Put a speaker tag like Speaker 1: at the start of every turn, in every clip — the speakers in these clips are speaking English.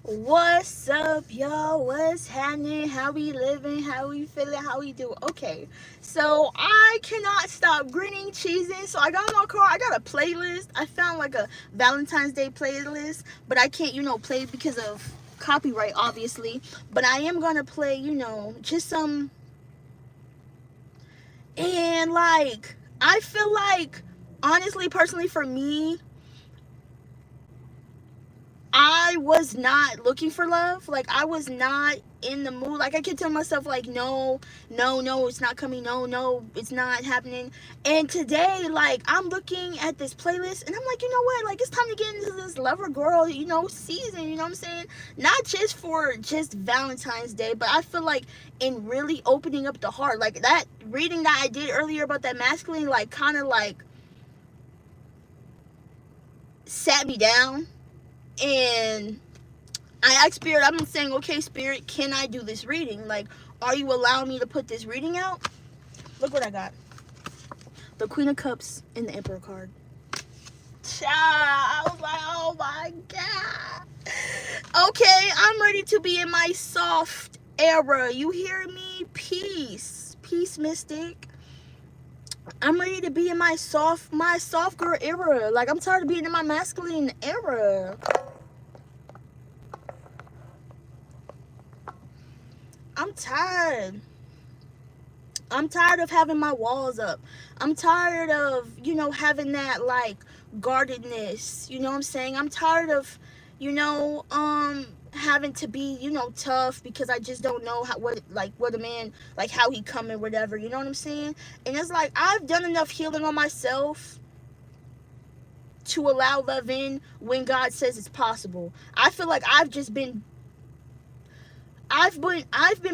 Speaker 1: What's up, y'all? What's happening? How we living? How we feeling? How we do? Okay, so I cannot stop grinning, cheesing. So I got in my car. I got a playlist. I found like a Valentine's Day playlist, but I can't, play because of copyright, obviously. But I am gonna play, just some. And like, I feel like, honestly, personally, for me, I was not looking for love. Like, I was not in the mood. Like, I kept telling myself, like, no, no, no, it's not coming. No, no, it's not happening. And today, like, I'm looking at this playlist and I'm like, you know what? Like, it's time to get into this lover girl, season. You know what I'm saying? Not just for just Valentine's Day, but I feel like in really opening up the heart. Like, that reading that I did earlier about that masculine, like, kind of like sat me down. And I asked Spirit, I've been saying, okay, Spirit, can I do this reading? Like, are you allowing me to put this reading out? Look what I got. The Queen of Cups and the Emperor card. I was like, oh my God. Okay, I'm ready to be in my soft era. You hear me? Peace. Peace, mystic. I'm ready to be in my soft girl era. Like, I'm tired of being in my masculine era. I'm tired. I'm tired of having my walls up. I'm tired of, having that like guardedness. You know what I'm saying? I'm tired of, having to be, tough because I just don't know what a man, like how he coming, whatever. You know what I'm saying? And it's like I've done enough healing on myself to allow love in when God says it's possible. I feel like I've been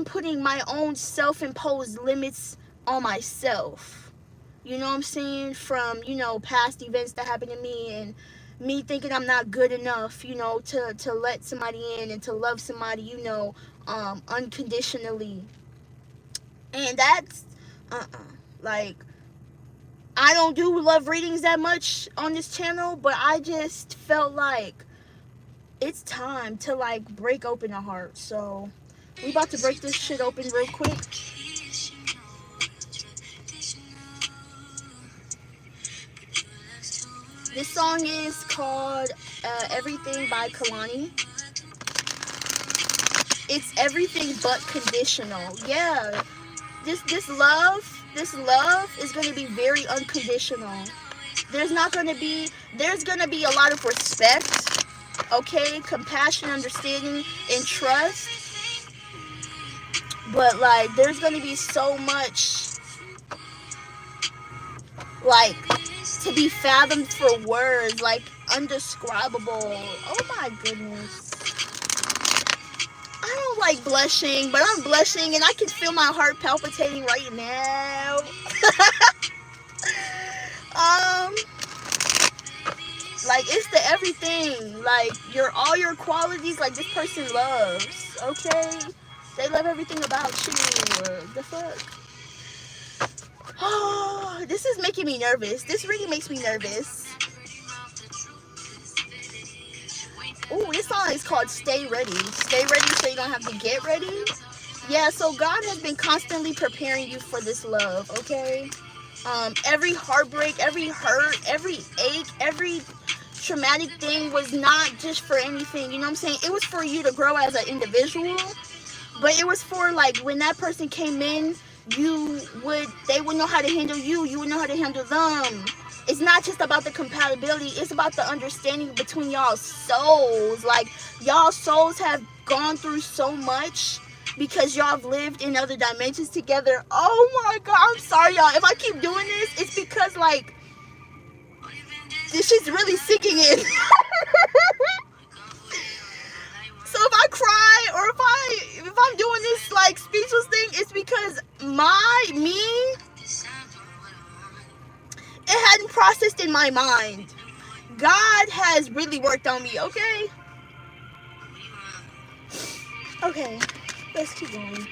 Speaker 1: putting my own self-imposed limits on myself. You know what I'm saying? From, past events that happened to me and me thinking I'm not good enough, to let somebody in and to love somebody, unconditionally. And that's like, I don't do love readings that much on this channel, but I just felt like it's time to like break open a heart. So we about to break this shit open real quick. This song is called Everything by Kalani. It's everything but conditional. Yeah. This love is gonna be very unconditional. There's gonna be a lot of respect, okay, compassion, understanding, and trust. But like there's gonna be so much like to be fathomed for words, like undescribable. Oh my goodness. I don't like blushing, but I'm blushing and I can feel my heart palpitating right now. um like it's the everything, like all your qualities, like this person loves, okay? They love everything about you. The fuck? Oh, this is making me nervous. This really makes me nervous. Oh, this song is called Stay Ready. Stay ready so you don't have to get ready. Yeah, so God has been constantly preparing you for this love, okay? Every heartbreak, every hurt, every ache, every traumatic thing was not just for anything, you know what I'm saying? It was for you to grow as an individual, but it was for like when that person came in, they would know how to handle you, you would know how to handle them. It's not just about the compatibility, it's about the understanding between y'all's souls. Like, y'all souls have gone through so much because y'all have lived in other dimensions together. Oh my God, I'm sorry, y'all. If I keep doing this, it's because, like, this shit's really sinking in. So if I cry or if I'm doing this, like, speechless thing, it's because me, it hadn't processed in my mind. God has really worked on me, okay? Okay, let's keep going.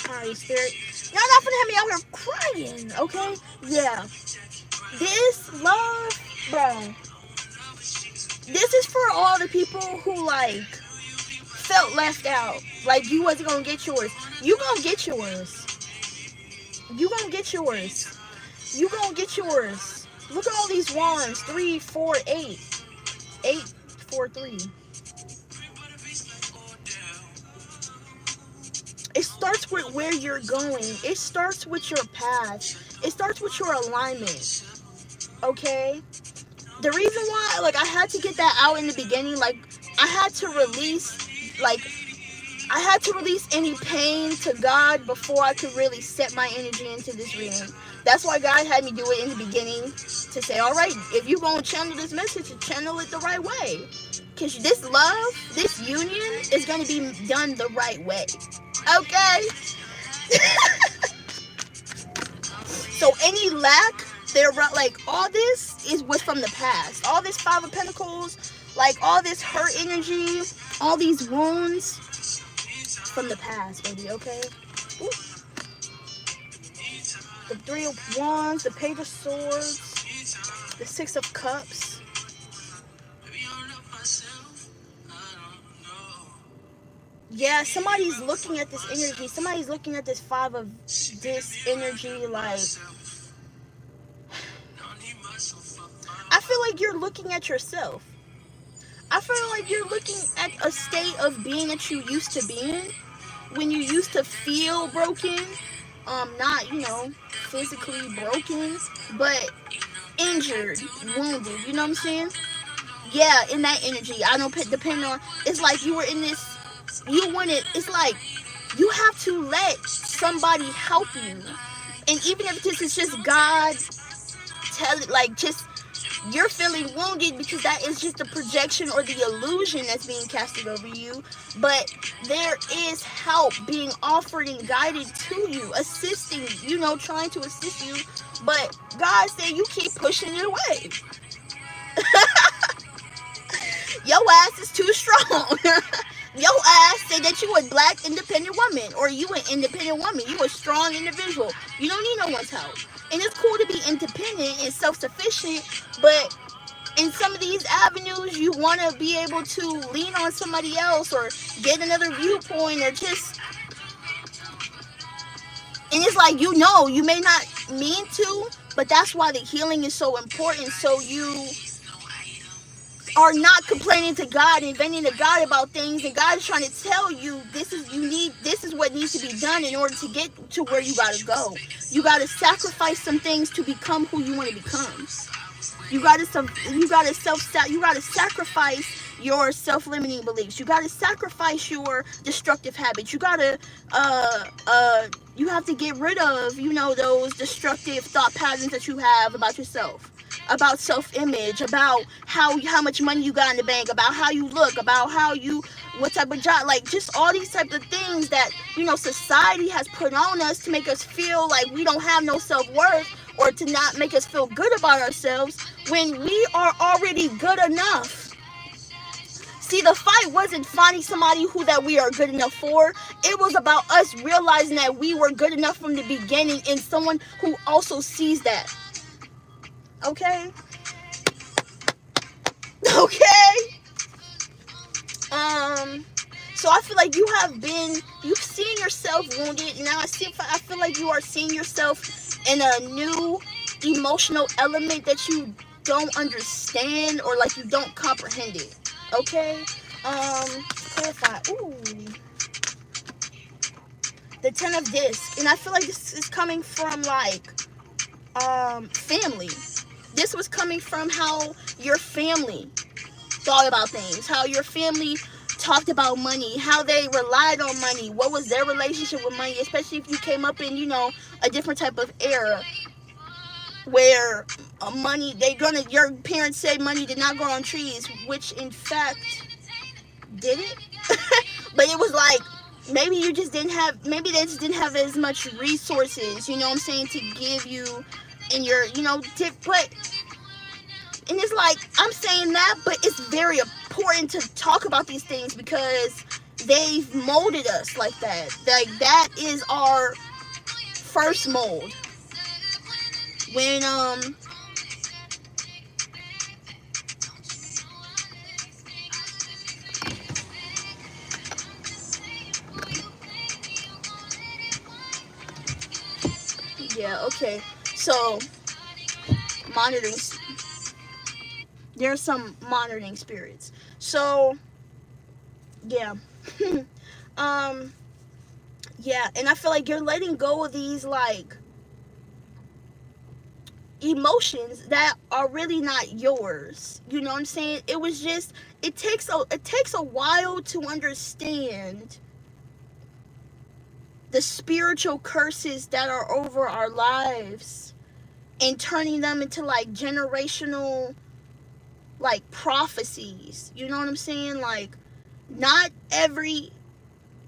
Speaker 1: Alright, Spirit. Y'all not finna have me out here crying, okay? Yeah. This love, bro. This is for all the people who like felt left out. Like you wasn't gonna get yours. You gonna get yours. You gonna get yours. You gonna get yours. Look at all these wands. 3, 4, 8. 8, 4, 3. It starts with where you're going. It starts with your path. It starts with your alignment. Okay? The reason why, like, I had to get that out in the beginning, like, I had to release any pain to God before I could really set my energy into this reading. That's why God had me do it in the beginning to say, all right, if you're going to channel this message, channel it the right way. Because this love, this union is going to be done the right way. Okay? So any lack, like, all this was from the past. All this 5 of Pentacles, like, all this hurt energy, all these wounds, from the past, baby, okay? Ooh. The 3 of Wands, the Page of Swords, the 6 of Cups. Yeah, somebody's looking at this energy. Somebody's looking at this 5 of this energy, like, I feel like you're looking at yourself. I feel like you're looking at a state of being that you used to be in. When you used to feel broken, not, physically broken, but injured, wounded, you know what I'm saying? Yeah, in that energy. I don't depend on, it's like you were in this, it's like you have to let somebody help you. And even if this is just God, you're feeling wounded because that is just the projection or the illusion that's being casted over you. But there is help being offered and guided to you, assisting, trying to assist you. But God said you keep pushing it away. Your ass is too strong. Your ass said that you a black independent woman, or you an independent woman. You a strong individual. You don't need no one's help. And it's cool to be independent and self-sufficient, but in some of these avenues, you want to be able to lean on somebody else or get another viewpoint or just... And it's like, you may not mean to, but that's why the healing is so important. So you are not complaining to God and venting to God about things, and God is trying to tell you this is what needs to be done in order to get to where you gotta go. You gotta sacrifice some things to become who you want to become. You gotta sacrifice your self-limiting beliefs. You gotta sacrifice your destructive habits. You gotta you have to get rid of those destructive thought patterns that you have about yourself, about self-image, about how much money you got in the bank, about how you look, about what type of job, like just all these types of things that society has put on us to make us feel like we don't have no self-worth, or to not make us feel good about ourselves when we are already good enough. See, the fight wasn't finding somebody that we are good enough for. It was about us realizing that we were good enough from the beginning, and someone who also sees that. Okay? Okay? So I feel like you've seen yourself wounded. Now I feel like you are seeing yourself in a new emotional element that you don't understand, or like you don't comprehend it. Okay? Clarify. Ooh. The 10 of Discs. And I feel like this is coming from like family. This was coming from how your family thought about things, how your family talked about money, how they relied on money, what was their relationship with money, especially if you came up in, a different type of era where your parents said money did not grow on trees, which in fact did it. But it was like, maybe they just didn't have as much resources, to give you in your, but, and it's like, I'm saying that, but it's very important to talk about these things because they've molded us like that. Like, that is our first mold. When Okay, so monitoring, there's some monitoring spirits. So yeah. um yeah, and I feel like you're letting go of these like emotions that are really not yours. You know what I'm saying? It was just, it takes a while to understand the spiritual curses that are over our lives and turning them into like generational like prophecies. You know what I'm saying? Like, not every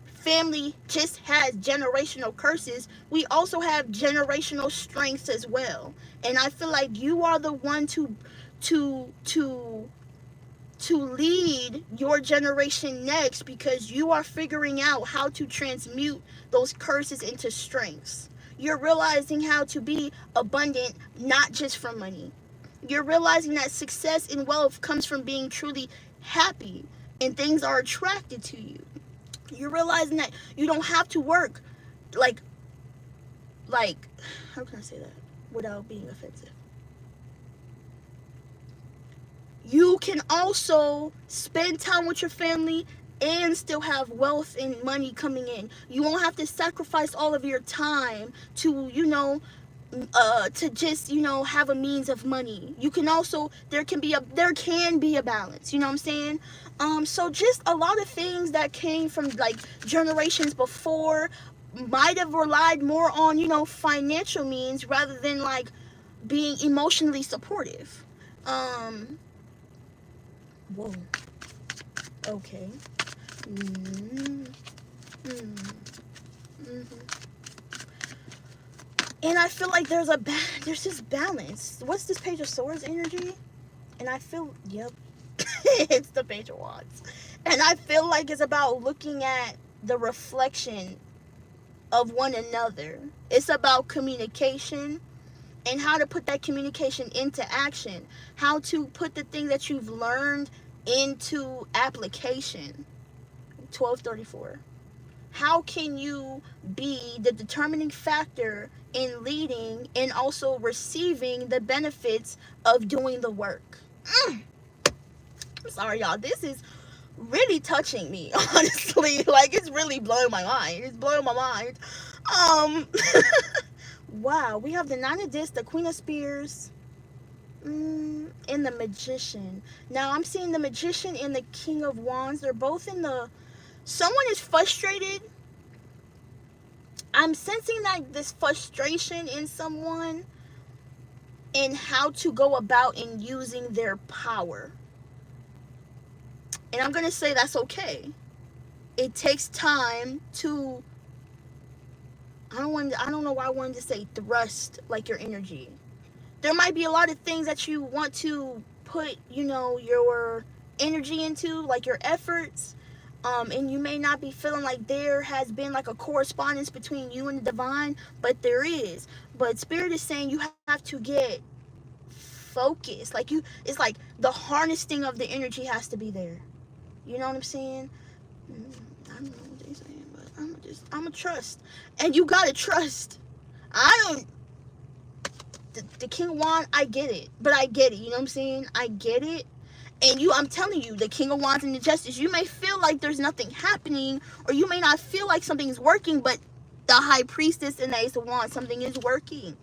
Speaker 1: family just has generational curses. We also have generational strengths as well. And I feel like you are the one to to to lead your generation next, because you are figuring out how to transmute those curses into strengths. You're realizing how to be abundant, not just from money. You're realizing that success and wealth comes from being truly happy, and things are attracted to you. You're realizing that you don't have to work like like how can I say that without being offensive? You can also spend time with your family and still have wealth and money coming in. You won't have to sacrifice all of your time to, to just, have a means of money. You can also, there can be a balance, you know what I'm saying? So just a lot of things that came from like generations before might have relied more on, financial means rather than like being emotionally supportive. um Whoa. Okay. Mm-hmm. Mm-hmm. And I feel like there's this balance. What's this Page of Swords energy? And I feel, yep, it's the Page of Wands. And I feel like it's about looking at the reflection of one another. It's about communication and how to put that communication into action. How to put the thing that you've learned into application. 1234. How can you be the determining factor in leading and also receiving the benefits of doing the work? I'm sorry, y'all. This is really touching me, honestly. Like, it's really blowing my mind. It's blowing my mind. Um, wow. We have the Nine of Discs, the Queen of Spears, and the Magician. Now, I'm seeing the Magician and the King of Wands. They're both in the... Someone is frustrated. I'm sensing like this frustration in someone in how to go about in using their power. And I'm going to say that's okay. It takes time to... I don't know why I wanted to say thrust like your energy. There might be a lot of things that you want to put, your energy into, like your efforts. And you may not be feeling like there has been like a correspondence between you and the divine, but there is. But Spirit is saying you have to get focused. Like, it's like the harnessing of the energy has to be there. You know what I'm saying? I don't know what they're saying, but I'm a trust. And you gotta trust. I don't... The King of Wands, I get it. But I get it, you know what I'm saying? I get it. And I'm telling you, the King of Wands and the Justice, you may feel like there's nothing happening, or you may not feel like something's working, but the High Priestess and the Ace of Wands, something is working.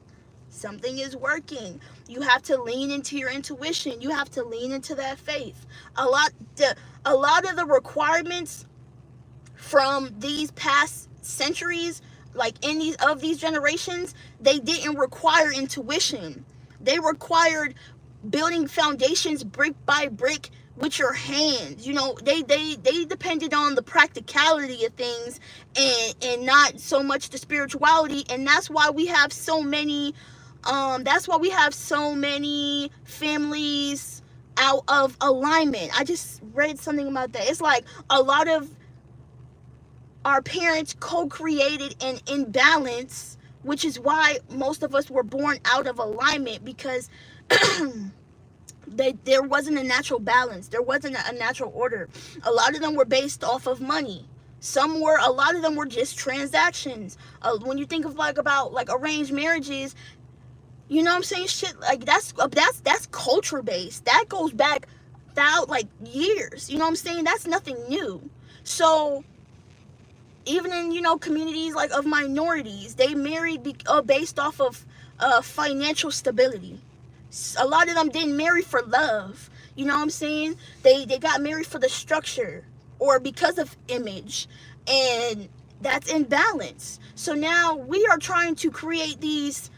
Speaker 1: Something is working. You have to lean into your intuition. You have to lean into that faith. A lot of the requirements from these past centuries, like in these generations, they didn't require intuition. They required building foundations brick by brick with your hands. They depended on the practicality of things and not so much the spirituality. And that's why we have so many families out of alignment. I just read something about that. It's like a lot of our parents co-created an imbalance, which is why most of us were born out of alignment, because there wasn't a natural balance. There wasn't a natural order. A lot of them were based off of money. A lot of them were just transactions. When you think of like about like arranged marriages, you know what I'm saying? Shit, like that's culture based. That goes back like years. You know what I'm saying? That's nothing new. So even in, you know, communities like of minorities, they married based off of financial stability. A lot of them didn't marry for love. You know what I'm saying? They got married for the structure or because of image, and that's imbalance. So now we are trying to create these.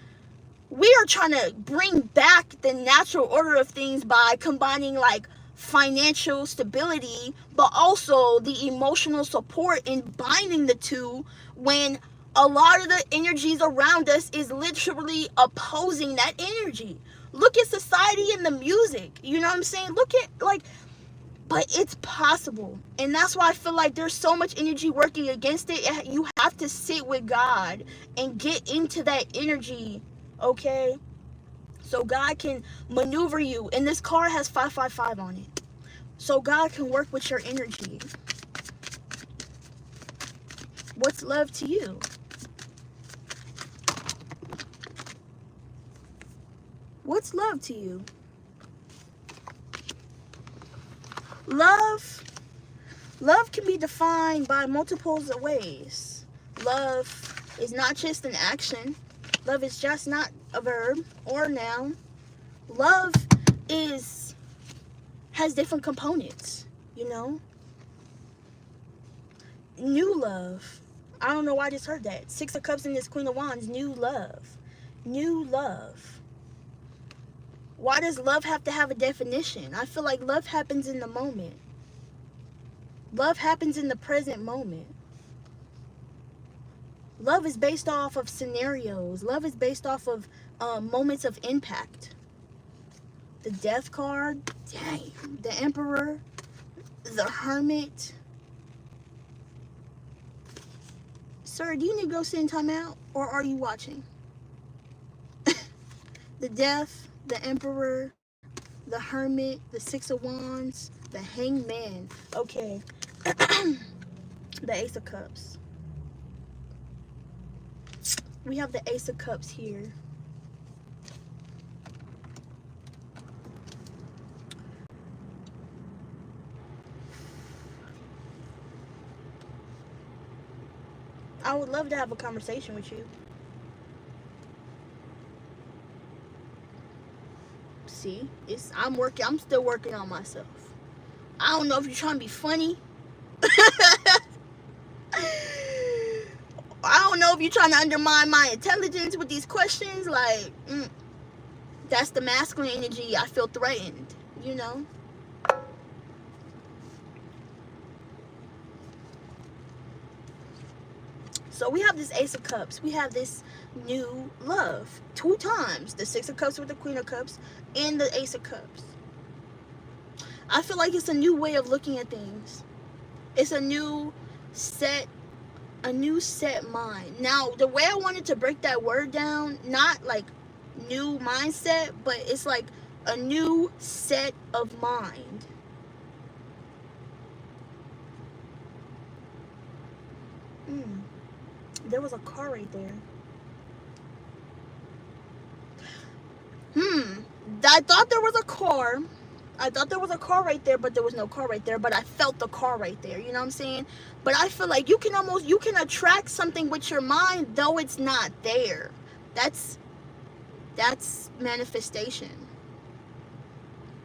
Speaker 1: We are trying to bring back the natural order of things by combining like financial stability, but also the emotional support and binding the two, when a lot of the energies around us is literally opposing that energy. Look at society and the music. You know what I'm saying? Look at like, but it's possible. And that's why I feel like there's so much energy working against it. You have to sit with God and get into that energy, okay? So God can maneuver you. And this card has 555 on it. So God can work with your energy. What's love to you? What's love to you? Love can be defined by multiples of ways. Love is not just an action. Love is just not a verb or a noun. Love has different components, you know? New love. I don't know why I just heard that. 6 of Cups and this Queen of Wands. New love. New love. Why does love have to have a definition? I feel like love happens in the moment. Love happens in the present moment. Love is based off of scenarios. Love is based off of moments of impact. The Death card. Dang. The Emperor. The Hermit. Sir, do you need to go sit in timeout? Or are you watching? The Death. The Emperor. The Hermit. The 6 of Wands. The Hanged Man. Okay. The Ace of Cups. We have the Ace of Cups here. I would love to have a conversation with you. See, I'm still working on myself. I don't know if you're trying to be funny. I don't know if you're trying to undermine my intelligence with these questions. Like, that's the masculine energy. I feel threatened, you know? So we have this Ace of Cups. We have this new love. 2 times. The 6 of Cups with the Queen of Cups and the Ace of Cups. I feel like it's a new way of looking at things. It's a new set mind. Now, the way I wanted to break that word down, not like new mindset, but it's like a new set of mind. There was a car right there. I thought there was a car. I thought there was a car right there, but there was no car right there. But I felt the car right there. You know what I'm saying? But I feel like you can attract something with your mind, though it's not there. That's manifestation.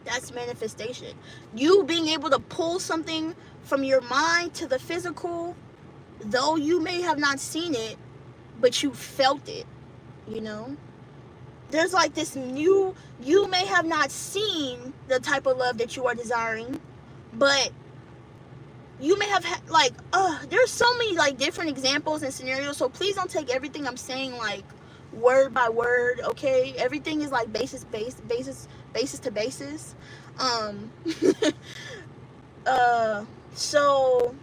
Speaker 1: That's manifestation. You being able to pull something from your mind to the physical, though you may have not seen it, but you felt it, you know? There's like this new, you may have not seen the type of love that you are desiring, but you may have like, there's so many like different examples and scenarios, so please don't take everything I'm saying like word by word, okay? Everything is like basis to basis. So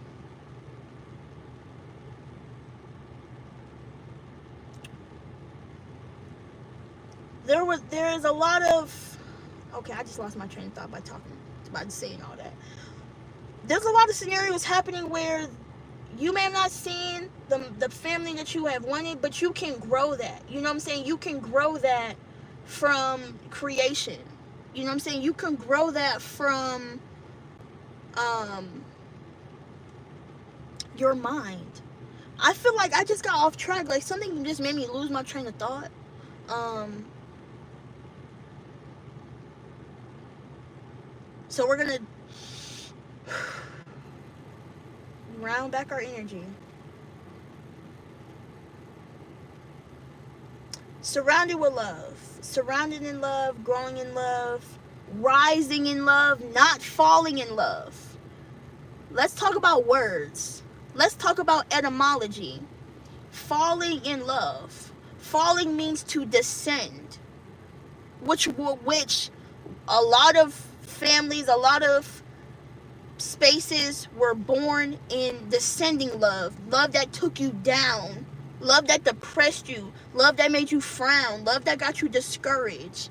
Speaker 1: there is a lot of, okay, I just lost my train of thought by saying all that. There's a lot of scenarios happening where You may have not seen the family that you have wanted, but you can grow that. You know what I'm saying? You can grow that from creation. You know what I'm saying? You can grow that from your mind. I feel like I just got off track. Like something just made me lose my train of thought. So we're gonna round back our energy. Surrounded with love. Surrounded in love, growing in love, rising in love, not falling in love. Let's talk about words. Let's talk about etymology. Falling in love. Falling means to descend, which a lot of families, a lot of spaces were born in descending love. Love that took you down. Love that depressed you. Love that made you frown. Love that got you discouraged.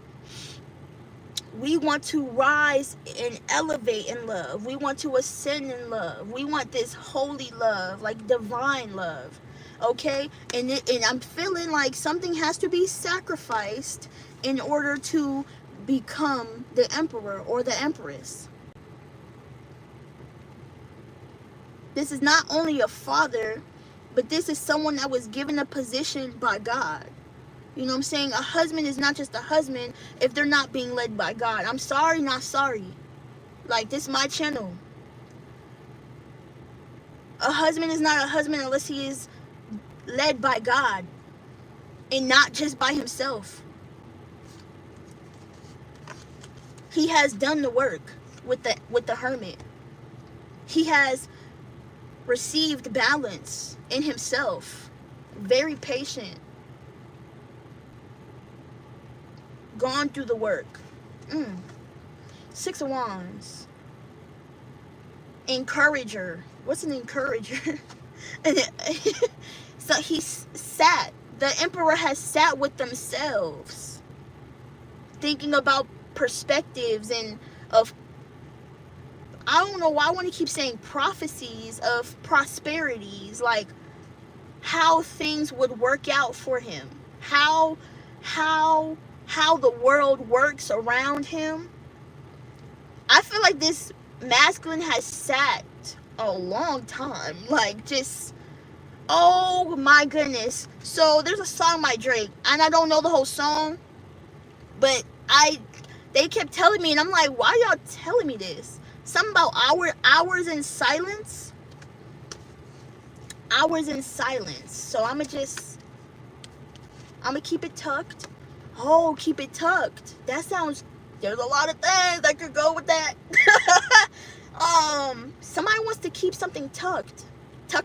Speaker 1: We want to rise and elevate in love. We want to ascend in love. We want this holy love, like divine love. Okay? And I'm feeling like something has to be sacrificed in order to become the emperor or the empress. This is not only a father, but this is someone that was given a position by God. You know what I'm saying? A husband is not just a husband if they're not being led by God. I'm sorry, not sorry. Like, this is my channel. A husband is not a husband unless he is led by God and not just by himself. He has done the work with the hermit. He has received balance in himself. Very patient. Gone through the work. 6 of Wands. Encourager. What's an encourager? So he sat. The emperor has sat with themselves, thinking about perspectives and of, I don't know why I want to keep saying prophecies of prosperities, like how things would work out for him, how the world works around him. I feel like this masculine has sat a long time, like just, oh my goodness. So there's a song by Drake, and I don't know the whole song, but they kept telling me, and I'm like, why y'all telling me this? Something about hours in silence. Hours in silence. So I'm gonna keep it tucked. Oh, keep it tucked. That sounds, there's a lot of things that could go with that. Somebody wants to keep something tucked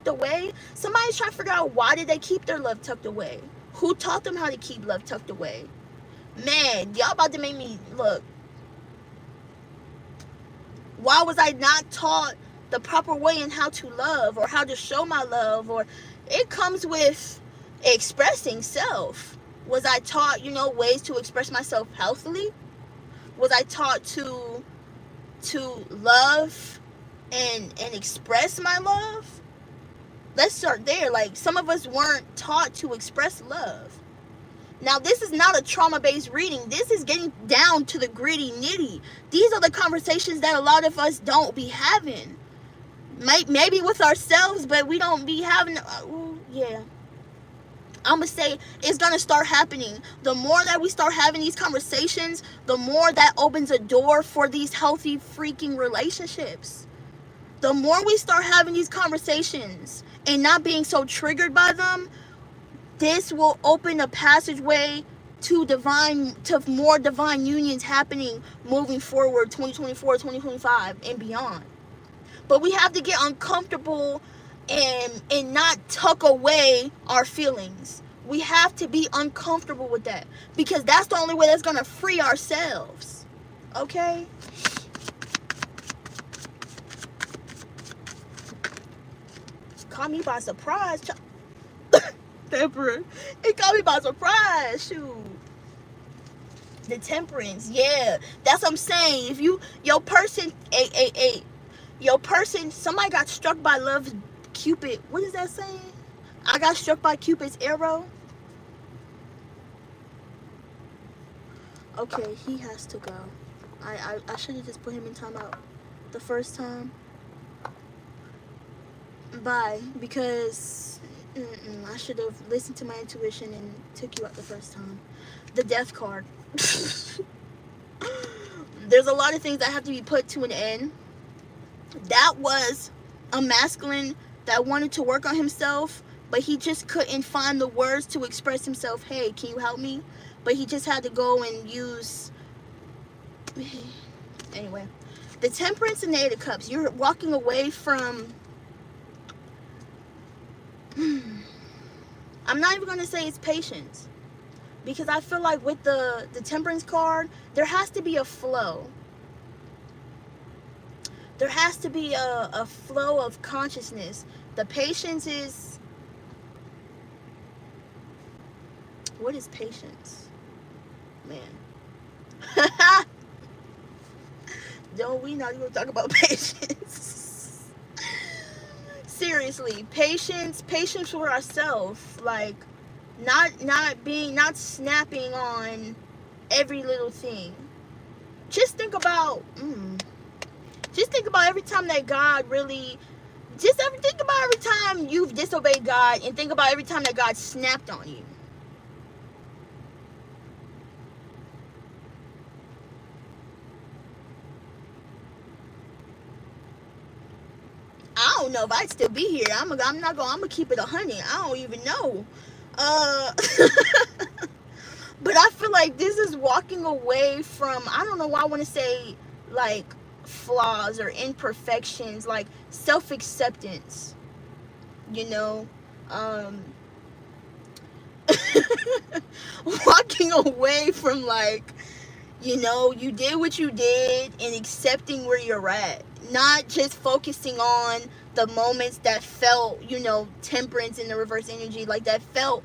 Speaker 1: away. Somebody's trying to figure out, why did they keep their love tucked away? Who taught them how to keep love tucked away? Man, y'all about to make me look. Why was I not taught the proper way in how to love or how to show my love? Or it comes with expressing self. Was I taught, ways to express myself healthily? Was I taught to love and express my love? Let's start there. Like, some of us weren't taught to express love. Now, this is not a trauma-based reading. This is getting down to the gritty nitty. These are the conversations that a lot of us don't be having. Maybe with ourselves, but we don't be having. Yeah. I'm going to say it's going to start happening. The more that we start having these conversations, the more that opens a door for these healthy freaking relationships. The more we start having these conversations and not being so triggered by them, this will open a passageway to more divine unions happening moving forward, 2024, 2025, and beyond. But we have to get uncomfortable and not tuck away our feelings. We have to be uncomfortable with that, because that's the only way that's going to free ourselves. Okay? Caught me by surprise. Temperance. It caught me by surprise. Shoot. The temperance. Yeah. That's what I'm saying. If your person, somebody got struck by love Cupid, what is that saying? I got struck by Cupid's arrow. Okay, he has to go. I should have just put him in timeout the first time. Bye, because I should have listened to my intuition and took you out the first time. The death card. There's a lot of things that have to be put to an end. That was a masculine that wanted to work on himself, but he just couldn't find the words to express himself. Hey, can you help me? But he just had to go and use... Anyway, the Temperance and the Eight of Cups. You're walking away from... I'm not even going to say it's patience, because I feel like with the Temperance card, there has to be a flow. There has to be a flow of consciousness. The patience is... What is patience? Man. Don't we not even talk about patience? Seriously, patience for ourselves. Like, not snapping on every little thing. Just think about every time that God really, think about every time you've disobeyed God, and think about every time that God snapped on you. I don't know if I'd still be here. I'm gonna keep it 100. I don't even know. But I feel like this is walking away from, I don't know why I want to say like flaws or imperfections, like self-acceptance, you know. Walking away from, like, you know, you did what you did and accepting where you're at, not just focusing on the moments that felt, you know, temperance in the reverse energy, like that felt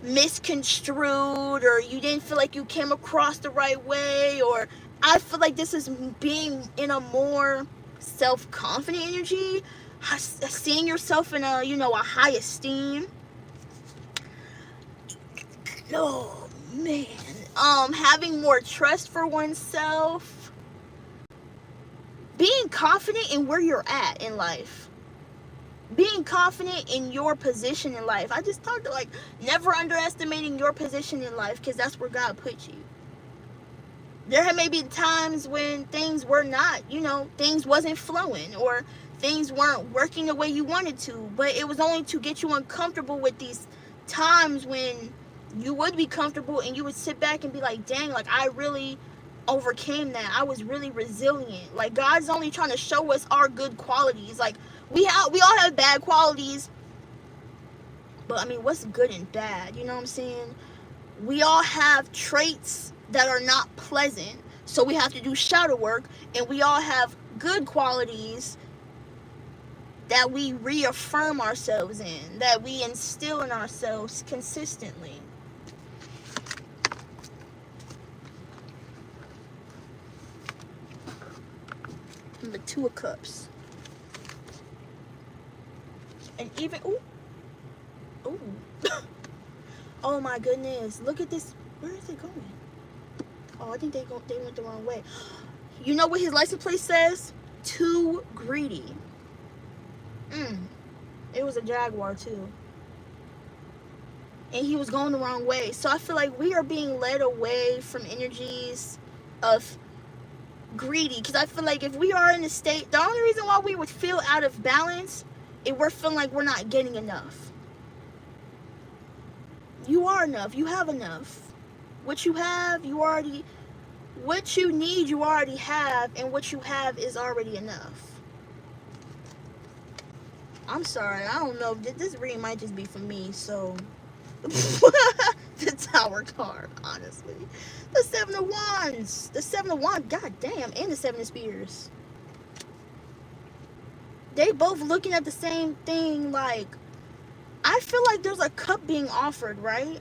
Speaker 1: misconstrued, or you didn't feel like you came across the right way. Or I feel like this is being in a more self-confident energy, seeing yourself in a, you know, a high esteem. Oh man, having more trust for oneself, being confident in where you're at in life, being confident in your position in life. I just talked to, like, never underestimating your position in life, because that's where God put you. There may be times when things were not, you know, things wasn't flowing, or things weren't working the way you wanted to, but it was only to get you uncomfortable with these times when you would be comfortable and you would sit back and be like, dang, like, I really overcame that. I was really resilient. Like, God's only trying to show us our good qualities. Like, we all have bad qualities, but I mean, what's good and bad? You know what I'm saying? We all have traits that are not pleasant, so we have to do shadow work. And we all have good qualities that we reaffirm ourselves in, that we instill in ourselves consistently. And the Two of Cups. And even, ooh. Oh my goodness, look at this. Where is it going? Oh, I think they went the wrong way. You know what his license plate says? Too greedy. It was a Jaguar too. And he was going the wrong way. So I feel like we are being led away from energies of greedy. Because I feel like if we are in a state, the only reason why we would feel out of balance is we're feeling like we're not getting enough. You are enough. You have enough. What you have, what you need, you already have. And what you have is already enough. I'm sorry. I don't know. This reading might just be for me. So, the Tower card, honestly. The Seven of Wands. The Seven of Wands. God damn. And the Seven of Spears. They both looking at the same thing. Like, I feel like there's a cup being offered, right?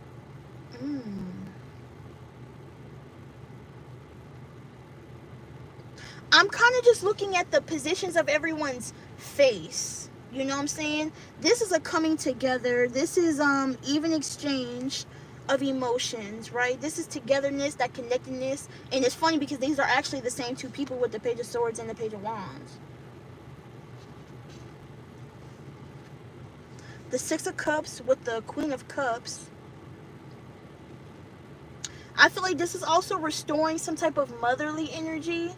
Speaker 1: I'm kind of just looking at the positions of everyone's face. You know what I'm saying? This is a coming together. This is even exchange of emotions, right? This is togetherness, that connectedness. And it's funny because these are actually the same two people with the Page of Swords and the Page of Wands. The Six of Cups with the Queen of Cups. I feel like this is also restoring some type of motherly energy.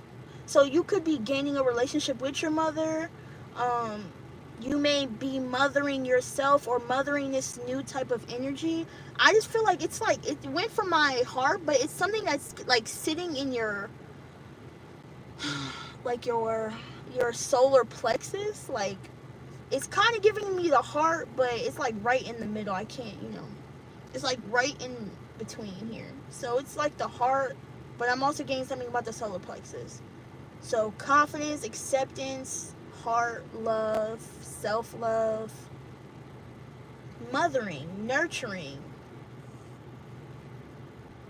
Speaker 1: So you could be gaining a relationship with your mother. You may be mothering yourself or mothering this new type of energy. I just feel like it's like it went from my heart, but it's something that's like sitting in your like your solar plexus. Like it's kind of giving me the heart, but it's like right in the middle. I can't, it's like right in between here. So it's like the heart, but I'm also getting something about the solar plexus. So confidence, acceptance, heart, love, self-love, mothering, nurturing.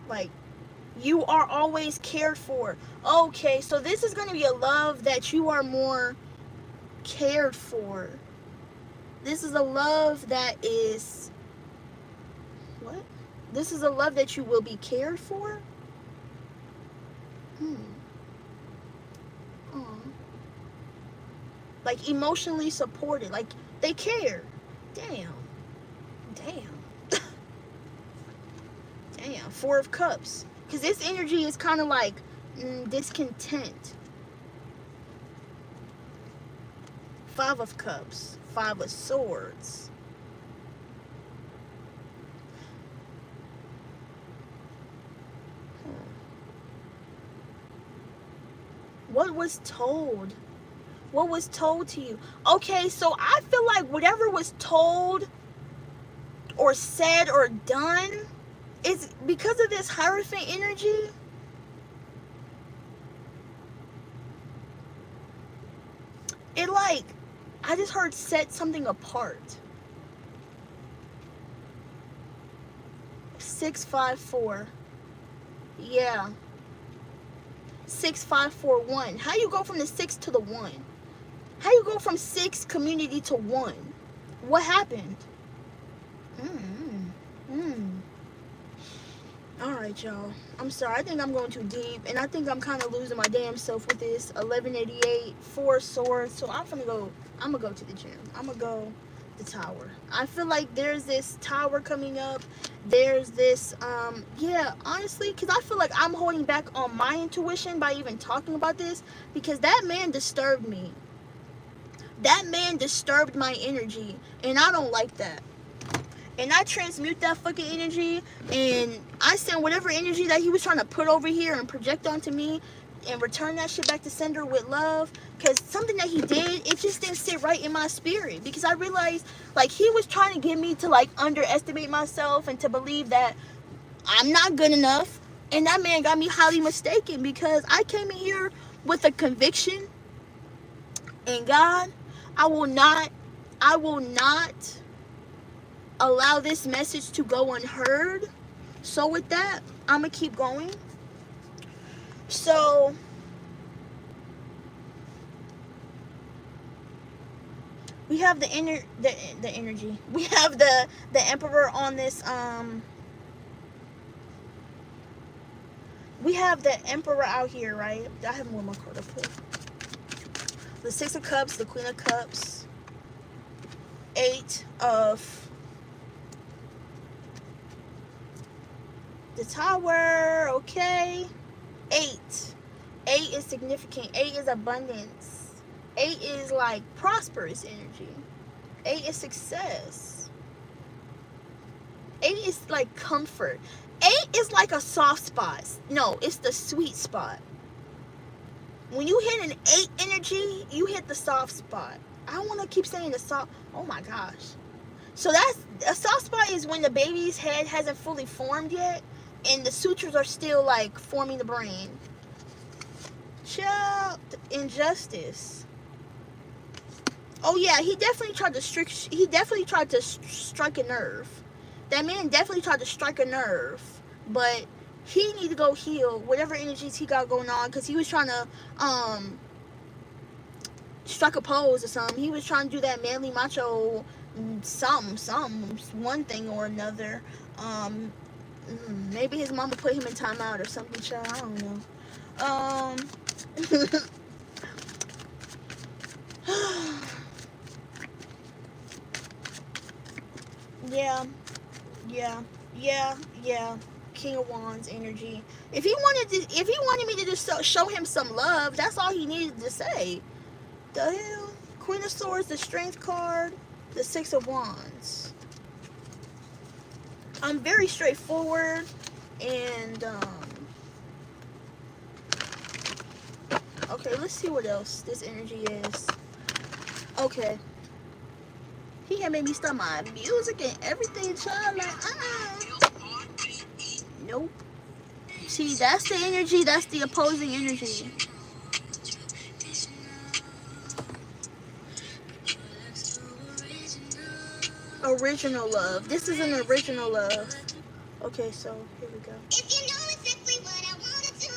Speaker 1: Like, you are always cared for. Okay, so this is going to be a love that you are more cared for. This is a love that is... What? This is a love that you will be cared for? Like, emotionally supported. Like, they care. Damn. Damn. Four of Cups. Because this energy is kind of like discontent. Five of Cups. Five of Swords. What was told? What was told to you? Okay, so I feel like whatever was told or said or done is because of this Hierophant energy. It like, I just heard set something apart. 654. Yeah. 6541. How you go from the 6 to the 1? How you go from 6 community to 1? What happened? Alright, y'all. I'm sorry. I think I'm going too deep. And I think I'm kind of losing my damn self with this. 1188. 4 swords. So I'm going to go to the gym. I'm going to go the tower. I feel like there's this tower coming up. There's this, yeah, honestly, because I feel like I'm holding back on my intuition by even talking about this. Because that man disturbed me. That man disturbed my energy, and I don't like that. And I transmute that fucking energy, and I send whatever energy that he was trying to put over here and project onto me, and return that shit back to sender with love. Because something that he did, it just didn't sit right in my spirit. Because I realized, like, he was trying to get me to, like, underestimate myself and to believe that I'm not good enough. And that man got me highly mistaken, because I came in here with a conviction in God. I will not allow this message to go unheard. So with that, I'm going to keep going. So we have the energy. We have the Emperor on this we have the Emperor out here, right? I have one more card to pull. The 6 of Cups, the Queen of Cups, 8 of the Tower. Okay. 8 is significant. 8 is abundance. 8 is like prosperous energy. 8 is success. 8 is like comfort. 8 is like a soft spot. No, it's the sweet spot. When you hit an 8 energy, you hit the soft spot. I don't want to keep saying the soft. Oh my gosh. So that's a soft spot is when the baby's head hasn't fully formed yet, and the sutures are still like forming the brain. Child, injustice. Oh yeah, he definitely tried to strike a nerve. That man definitely tried to strike a nerve, but he need to go heal whatever energies he got going on, because he was trying to struck a pose or something. He was trying to do that manly macho one thing or another. Maybe his mama put him in timeout or something, child. I don't know. Yeah, yeah. King of Wands energy. If he wanted me to just show him some love, that's all he needed to say. The hell? Queen of Swords, the Strength card, the Six of Wands. I'm very straightforward, and okay, let's see what else this energy is. Okay. He had made me start my music and everything, child. Like, nope. See, that's the energy. That's the opposing energy. Original love. This is an original love. Okay, so here we go. If you know exactly what I wanna do.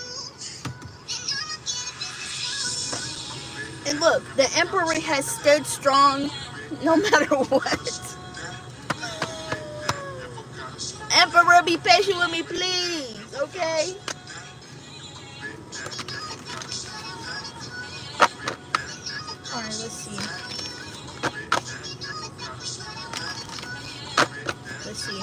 Speaker 1: And look, the Emperor has stood strong no matter what. Emperor, be patient with me, please. Okay? Alright, let's see. Let's see.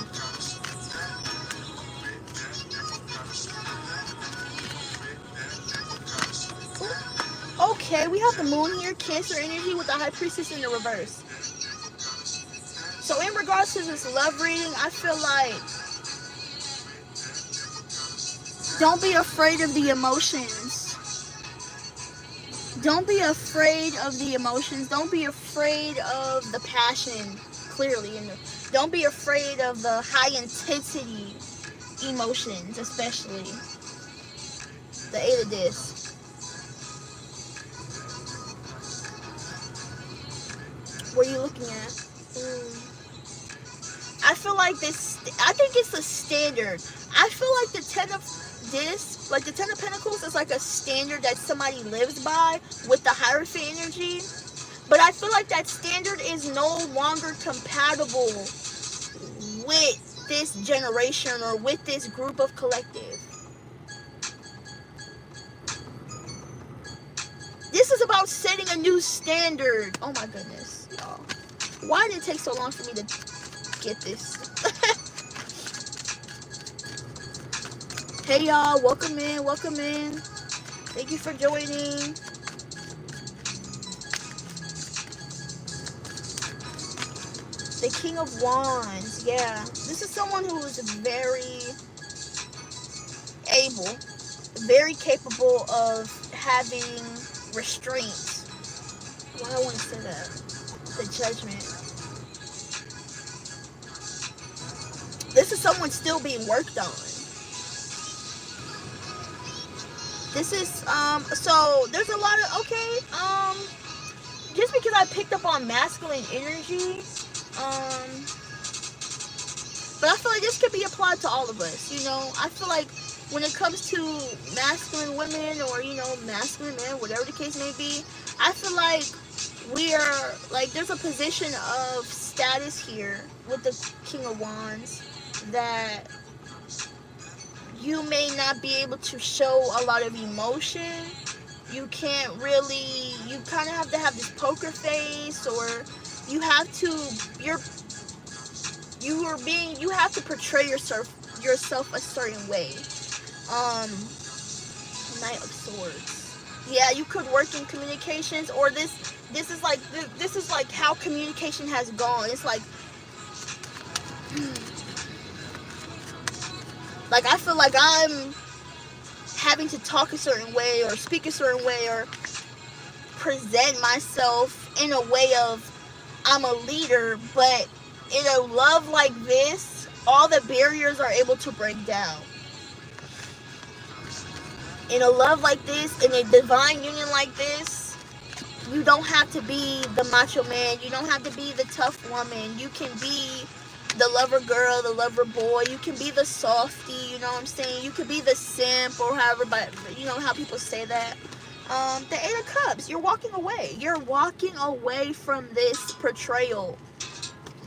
Speaker 1: Okay, we have the moon here, Cancer energy with the High Priestess in the reverse. So in regards to this love reading, I feel like don't be afraid of the emotions. Don't be afraid of the emotions. Don't be afraid of the passion, clearly. And don't be afraid of the high intensity emotions, especially. The Eight of Discs. What are you looking at? I feel like this, I think it's the standard. I feel like the Ten of Discs, like the Ten of Pentacles is like a standard that somebody lives by with the Hierophant energy. But I feel like that standard is no longer compatible with this generation or with this group of collective. This is about setting a new standard. Oh my goodness, y'all. Why did it take so long for me to get this? Hey y'all, welcome in, welcome in. Thank you for joining. The King of Wands, yeah. This is someone who is very able, very capable of having restraint. Why do I want to say that? The Judgment. This is someone still being worked on. This is, so there's a lot of, okay, just because I picked up on masculine energy, but I feel like this could be applied to all of us, you know. I feel like when it comes to masculine women or, you know, masculine men, whatever the case may be, I feel like we are, like, there's a position of status here with the King of Wands that you may not be able to show a lot of emotion. You can't really, you kind of have to have this poker face, or you have to, you have to portray yourself a certain way. Knight of Swords. Yeah, you could work in communications, or this is like how communication has gone. It's like I feel like I'm having to talk a certain way or speak a certain way or present myself in a way of I'm a leader, but in a love like this, all the barriers are able to break down. In a love like this, in a divine union like this, you don't have to be the macho man. You don't have to be the tough woman. You can be the lover girl, the lover boy. You can be the softie, you know what I'm saying? You could be the simp, or however, but you know how people say that. The Eight of Cups. You're walking away. You're walking away from this portrayal.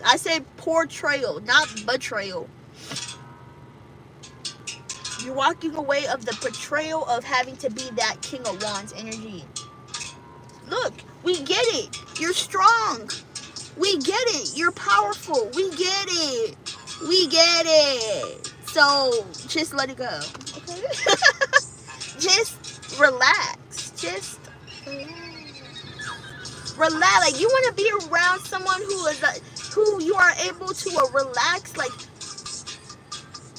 Speaker 1: I said portrayal, not betrayal. You're walking away of the portrayal of having to be that King of Wands energy. Look, we get it. You're strong. We get it. You're powerful. We get it. We get it. So just let it go. Okay? Just relax. Just relax. Like, you want to be around someone who you are able to relax. Like,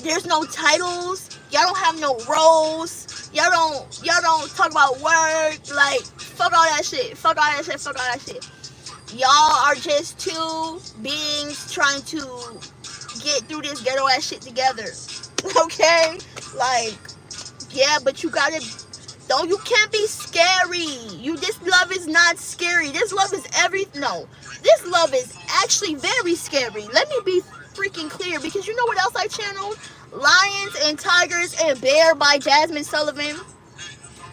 Speaker 1: there's no titles. Y'all don't have no roles. Y'all don't talk about work. Like, fuck all that shit. Fuck all that shit. Fuck all that shit. Y'all are just two beings trying to get through this ghetto ass shit together. Okay? Like, yeah, but you can't be scary. This love is not scary. This love is this love is actually very scary. Let me be freaking clear, because you know what else I channeled? Lions and Tigers and Bear by Jasmine Sullivan.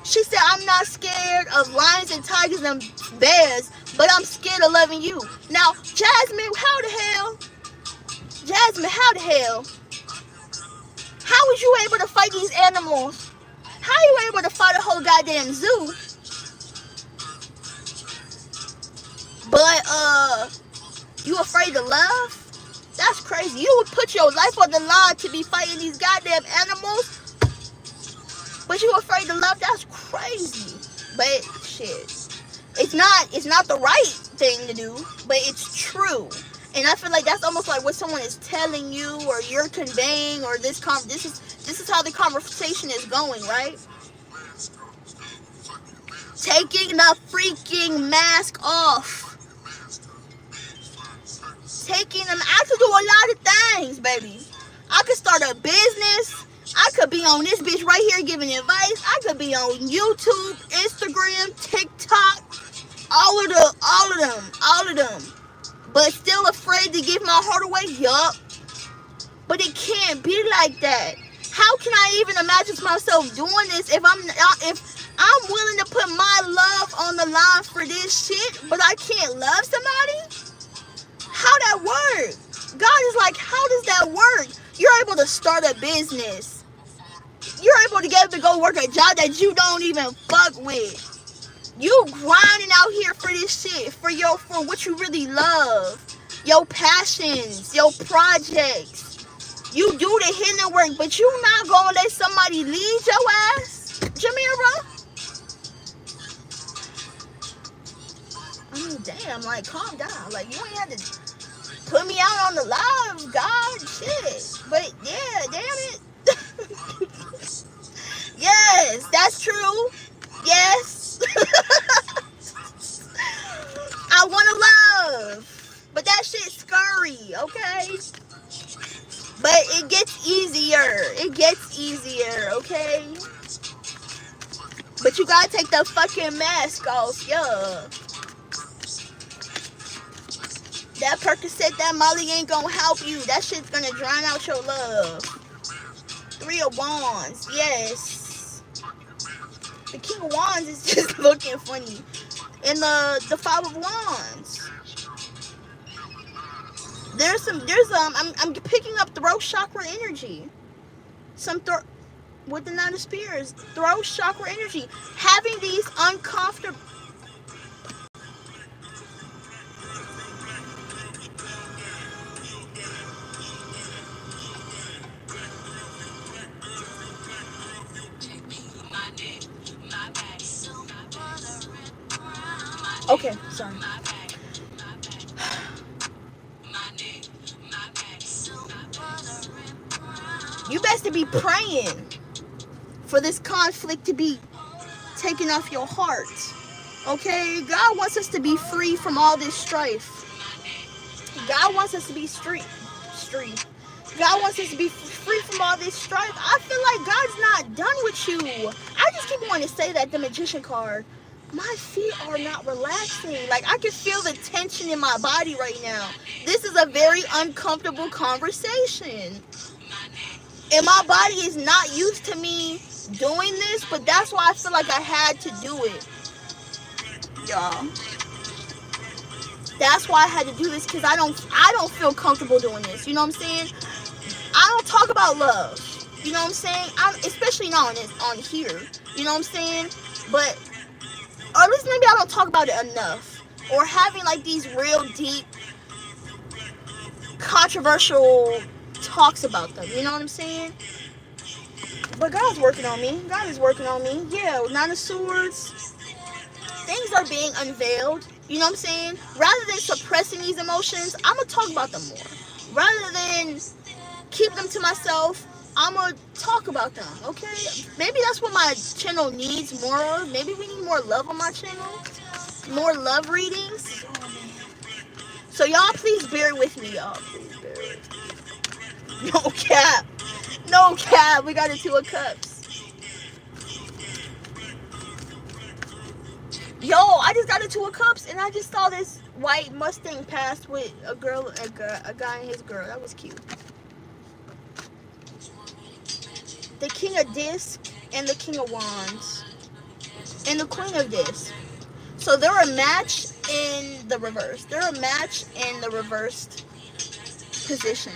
Speaker 1: She said, I'm not scared of lions and tigers and bears, but I'm scared of loving you. Now, Jasmine, how the hell? How was you able to fight these animals? How are you able to fight a whole goddamn zoo? But, you afraid to love? That's crazy. You would put your life on the line to be fighting these goddamn animals, but you afraid to love? That's crazy. But shit, it's not the right thing to do, but it's true. And I feel like that's almost like what someone is telling you, or you're conveying, or this is how the conversation is going, right? Taking the freaking mask off. Taking them. I could do a lot of things, baby. I could start a business. I could be on this bitch right here giving advice. I could be on YouTube, Instagram, TikTok, all of them. But still afraid to give my heart away? Yup. But it can't be like that. How can I even imagine myself doing this if I'm willing to put my love on the line for this shit, but I can't love somebody? How that work? God is like, how does that work? You're able to start a business. You're able to get up to go work a job that you don't even fuck with. You grinding out here for this shit, for what you really love, your passions, your projects. You do the hidden work, but you not gonna let somebody lead your ass, Jamira? I mean, damn, like, calm down. Like, you ain't had to put me out on the live, God, shit. But yeah, damn it. Yes, that's true. Yes. I want to love, but that shit's scary, okay? But it gets easier, okay? But you gotta take the fucking mask off, yeah. That Percocet, that Molly ain't gonna help you. That shit's gonna drown out your love. Three of Wands, yes. The King of Wands is just looking funny. And the Five of Wands. I'm picking up throat chakra energy. With the Nine of Spears, throat chakra energy. Having these uncomfortable. Okay, sorry. You best to be praying for this conflict to be taken off your heart. Okay? God wants us to be free from all this strife. God wants us to be God wants us to be free from all this strife. I feel like God's not done with you. I just keep wanting to say that, the Magician card. My feet are not relaxing. Like, I can feel the tension in my body right now. This is a very uncomfortable conversation. And my body is not used to me doing this, but that's why I feel like I had to do it, y'all. That's why I had to do this, because I don't feel comfortable doing this. You know what I'm saying? I don't talk about love. You know what I'm saying? Especially not on here. You know what I'm saying? But, or at least maybe I don't talk about it enough. Or having like these real deep, controversial talks about them. You know what I'm saying? But God's working on me. God is working on me. Yeah, Nine of Swords. Things are being unveiled. You know what I'm saying? Rather than suppressing these emotions, I'm going to talk about them more. Rather than keep them to myself, I'm going to talk about them, okay? Maybe that's what my channel needs more of. Maybe we need more love on my channel. More love readings. So y'all please bear with me, y'all. Please bear with me. No cap. No cap. We got a Two of Cups. Yo, I just got a Two of Cups, and I just saw this white Mustang pass with a guy and his girl. That was cute. The King of Discs and the King of Wands and the Queen of Discs. So they're a match in the reverse. They're a match in the reversed position.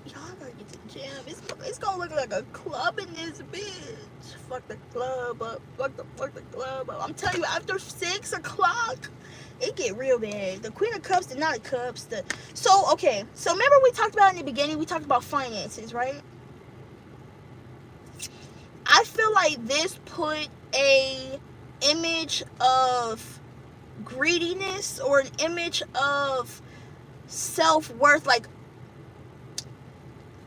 Speaker 1: Y'all gotta get to the gym. It's gonna look like a club in this bitch. Fuck the club up. Fuck the club up. I'm telling you, after 6 o'clock, it get real bad. The Queen of Cups, the Nine of Cups. So remember we talked about in the beginning, we talked about finances, right? I feel like this put a image of greediness or an image of self-worth. Like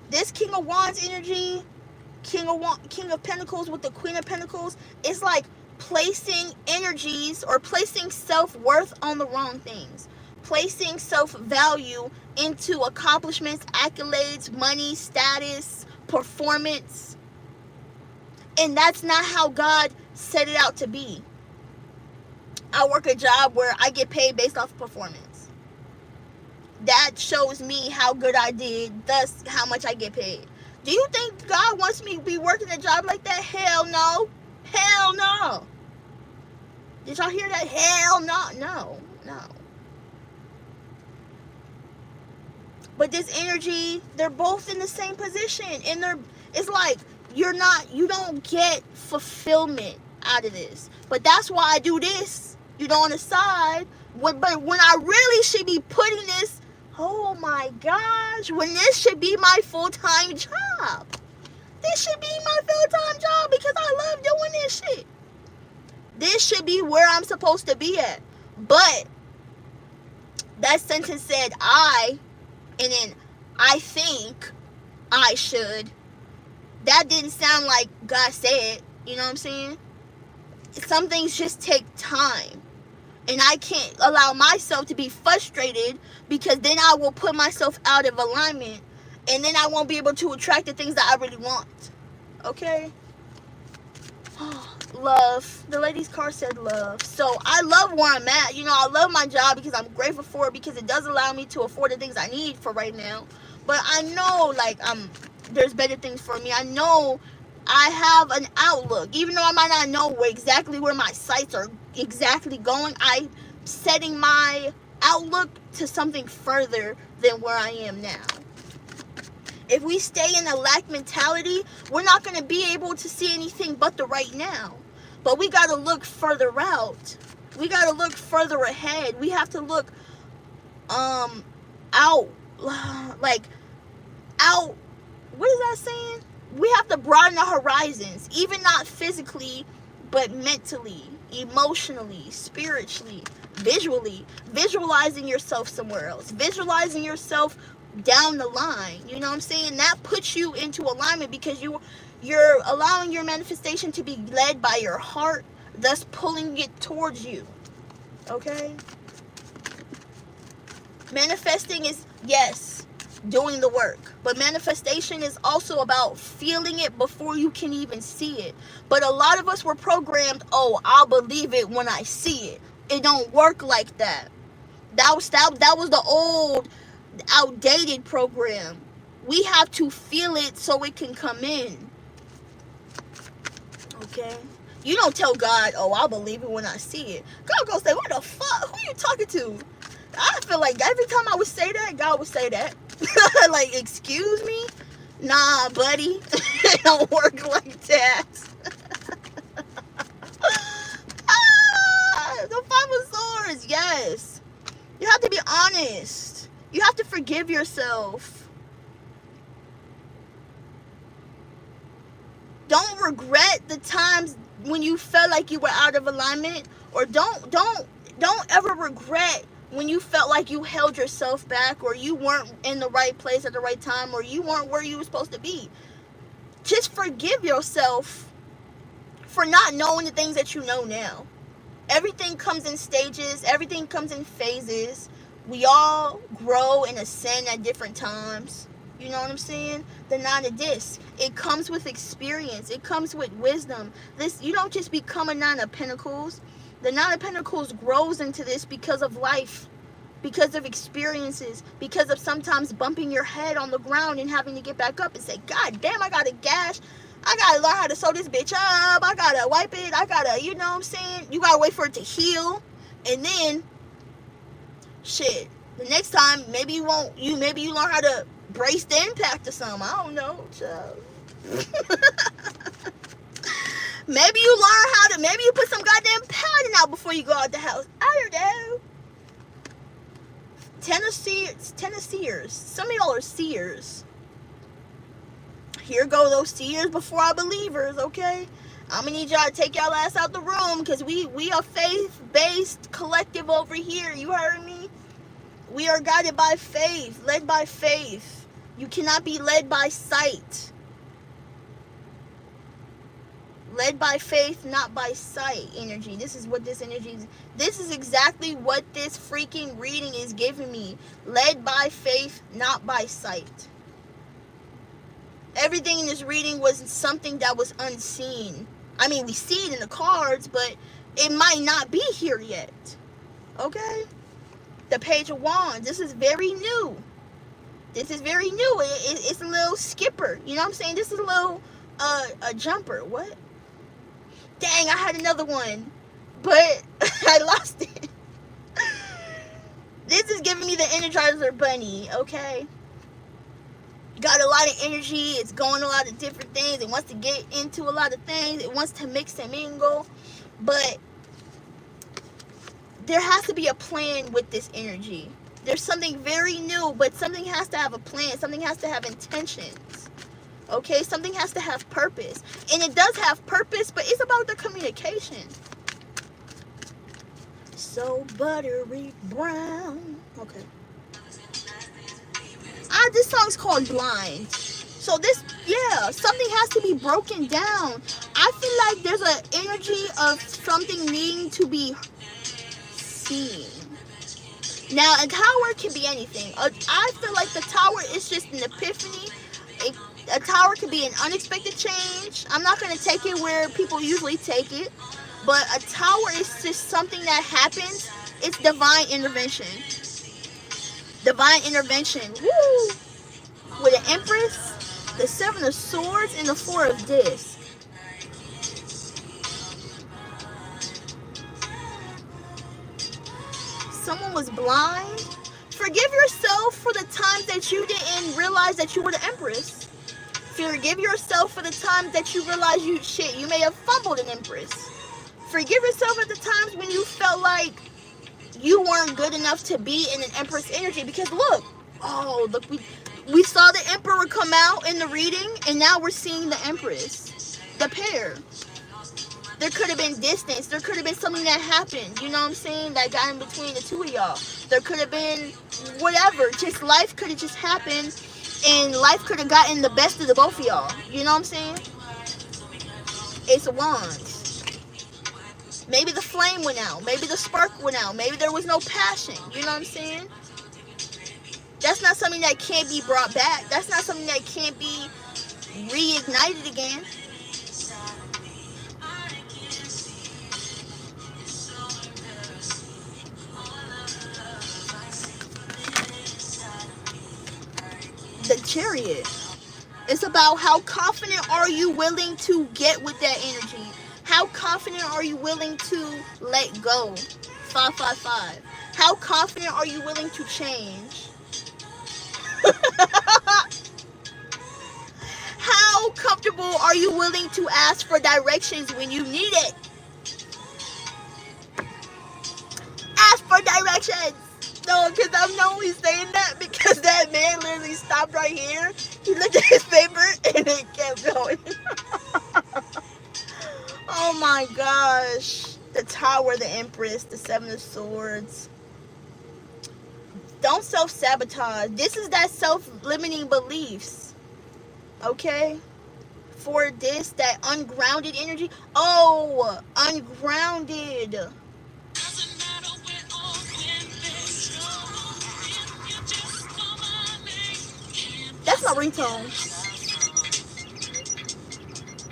Speaker 1: this King of Wands energy, King of Pentacles with the Queen of Pentacles, is like placing energies or placing self-worth on the wrong things. Placing self-value into accomplishments, accolades, money, status, performance. And that's not how God set it out to be. I work a job where I get paid based off of performance. That shows me how good I did, thus how much I get paid. Do you think God wants me to be working a job like that? Hell no. Hell no. Did y'all hear that? Hell no. No. But this energy, they're both in the same position. And it's like, you don't get fulfillment out of this. But that's why I do this, on the side. But when I really should be putting this, oh my gosh, when this should be my full-time job. This should be my full-time job because I love doing this shit. This should be where I'm supposed to be at. But that sentence said and then I think I should. That didn't sound like God said, you know what I'm saying? Some things just take time. And I can't allow myself to be frustrated because then I will put myself out of alignment. And then I won't be able to attract the things that I really want. Okay? Love. The lady's card said love. So I love where I'm at. I love my job because I'm grateful for it because it does allow me to afford the things I need for right now. But I know, there's better things for me. I know I have an outlook. Even though I might not know exactly where my sights are exactly going, I'm setting my outlook to something further than where I am now. If we stay in a lack mentality, we're not going to be able to see anything but the right now. But we got to look further out. We got to look further ahead. We have to look out. What is that saying? We have to broaden our horizons, even not physically, but mentally, emotionally, spiritually, visually, visualizing yourself somewhere else, visualizing yourself down the line. You know what I'm saying? That puts you into alignment because you're allowing your manifestation to be led by your heart, thus pulling it towards you. Okay? Manifesting is, yes, doing the work. But manifestation is also about feeling it before you can even see it. But a lot of us were programmed, I'll believe it when I see it. It don't work like that. That was the old, outdated program. We have to feel it so it can come in. Okay? You don't tell God, oh, I'll believe it when I see it. God gonna say, what the fuck? Who you talking to? I feel like every time I would say that, God would say that. Like, excuse me? Nah, buddy. It don't work like that. The Five of Swords, yes. You have to be honest. You have to forgive yourself. Don't regret the times when you felt like you were out of alignment, or don't ever regret when you felt like you held yourself back, or you weren't in the right place at the right time, or you weren't where you were supposed to be. Just forgive yourself for not knowing the things that you know now. Everything comes in stages. Everything comes in phases. We all grow and ascend at different times. You know what I'm saying? The Nine of Discs. It comes with experience. It comes with wisdom. You don't just become a Nine of Pentacles. The Nine of Pentacles grows into this because of life, because of experiences, because of sometimes bumping your head on the ground and having to get back up and say, God damn, I got a gash. I gotta learn how to sew this bitch up. I gotta wipe it. I gotta, you know what I'm saying? You gotta wait for it to heal. And then, shit, the next time, maybe you learn how to brace the impact or something. I don't know, child. Maybe you put some goddamn padding out before you go out the house. I don't know. Ten of Seers. Some of y'all are seers. Here go those seers before our believers, okay? I'm gonna need y'all to take y'all ass out the room, because we are faith-based collective over here. You heard me? We are guided by faith, led by faith. You cannot be led by sight. Led by faith, not by sight energy. This is what this energy is. This is exactly what this freaking reading is giving me. Led by faith, not by sight. Everything in this reading was something that was unseen. I mean, we see it in the cards, but it might not be here yet. Okay? The Page of Wands. This is very new. This is very new. It's a little skipper. You know what I'm saying? This is a little a jumper. What? Dang, I had another one, but I lost it. This is giving me the Energizer Bunny, okay? Got a lot of energy. It's going a lot of different things. It wants to get into a lot of things. It wants to mix and mingle. But there has to be a plan with this energy. There's something very new, but something has to have a plan. Something has to have intentions. Okay? Something has to have purpose. And it does have purpose, but it's about the communication. So buttery brown. Okay. This song's called Blind. So this, yeah, something has to be broken down. I feel like there's an energy of something needing to be seen. Now, a tower can be anything. I feel like the tower is just an epiphany. A tower can be an unexpected change. I'm not going to take it where people usually take it. But a tower is just something that happens. It's divine intervention. Divine intervention. Woo! With an Empress, the Seven of Swords, and the Four of Discs. Someone was blind. Forgive yourself for the times that you didn't realize that you were the Empress. Forgive yourself for the times that you realized you may have fumbled an Empress. Forgive yourself at the times when you felt like you weren't good enough to be in an Empress energy. Because look, we saw the Emperor come out in the reading, and now we're seeing the Empress, the pair. There could have been distance. There could have been something that happened, you know what I'm saying, that got in between the two of y'all. There could have been whatever. Just life could have just happened, and life could have gotten the best of the both of y'all. You know what I'm saying? Ace of Wands. Maybe the flame went out. Maybe the spark went out. Maybe there was no passion. You know what I'm saying? That's not something that can't be brought back. That's not something that can't be reignited again. Chariot. It's about how confident are you willing to get with that energy? How confident are you willing to let go? 555. How confident are you willing to change? How comfortable are you willing to ask for directions when you need it? Ask for directions. No, because I know he's saying that because that man literally stopped right here. He looked at his paper and it kept going. Oh my gosh. The Tower, the Empress, the Seven of Swords. Don't self-sabotage. This is that self-limiting beliefs. Okay? For this, that ungrounded energy. Oh, ungrounded. That's my ringtone.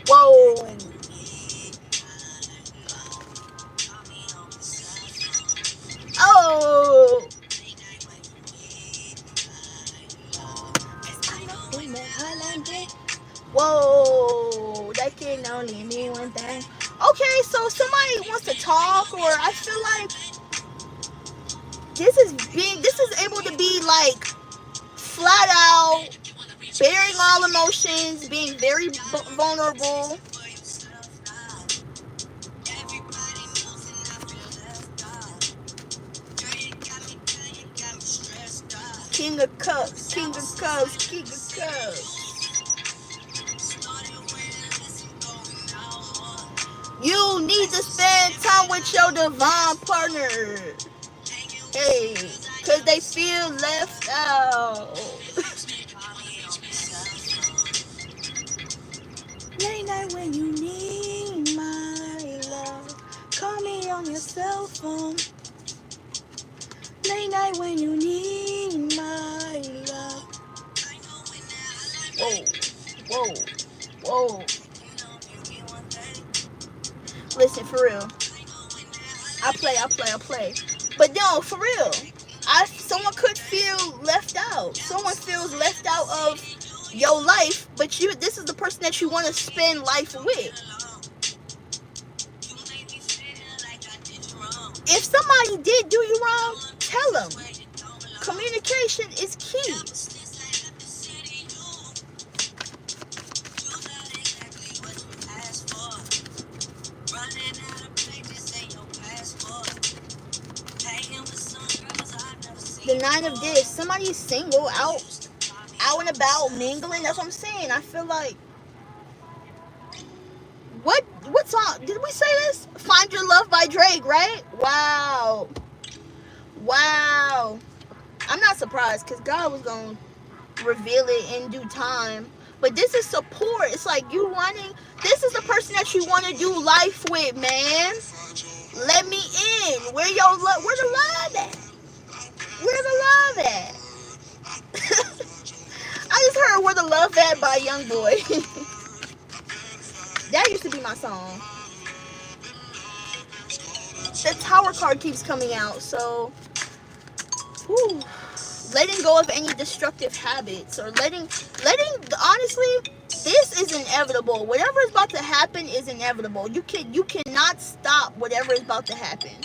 Speaker 1: Whoa. Oh. Whoa. That can only mean one thing. Okay, so somebody wants to talk, or I feel like this is able to be like flat out, bearing all emotions, being very vulnerable. King of Cups, King of Cups, King of Cups. You need to spend time with your divine partner. Hey, because they feel left out. Late night when you need my love. Call me on your cell phone. Late night when you need my love. Whoa, whoa, whoa. Listen, for real. I play. But no, for real. Someone could feel left out. Someone feels left out of your life, but this is the person that you want to spend life with. If somebody did do you wrong, tell them. Communication is key. The Nine of Discs. Somebody's single, out and about, mingling. That's what I'm saying. I feel like... What song? Did we say this? Find Your Love by Drake, right? Wow. I'm not surprised because God was going to reveal it in due time. But this is support. It's like you wanting... This is the person that you want to do life with, man. Let me in. Where the love at? Where the love at? I just heard Where the Love At by Youngboy. That used to be my song. The Tower card keeps coming out, so whew, letting go of any destructive habits, or letting honestly, this is inevitable. Whatever is about to happen is inevitable. You cannot stop whatever is about to happen.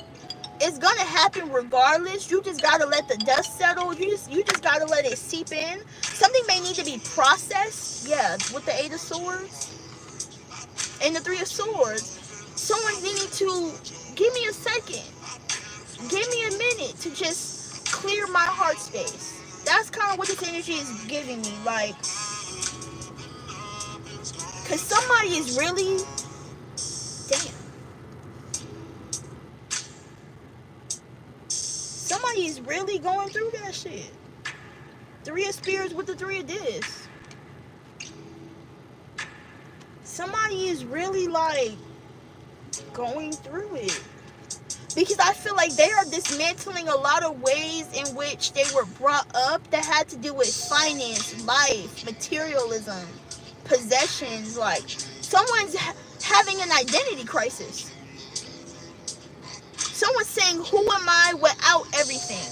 Speaker 1: It's gonna happen regardless. You just gotta let the dust settle. You just gotta let it seep in. Something may need to be processed. Yeah, with the Eight of Swords and the Three of Swords. Someone's needing to give me a second. Give me a minute to just clear my heart space. That's kind of what this energy is giving me. Like, cause somebody is really, damn. Somebody is really going through that shit. Three of Spears with the Three of Discs. Somebody is really like going through it. Because I feel like they are dismantling a lot of ways in which they were brought up that had to do with finance, life, materialism, possessions. Like, someone's having an identity crisis. Someone's saying, who am I without everything?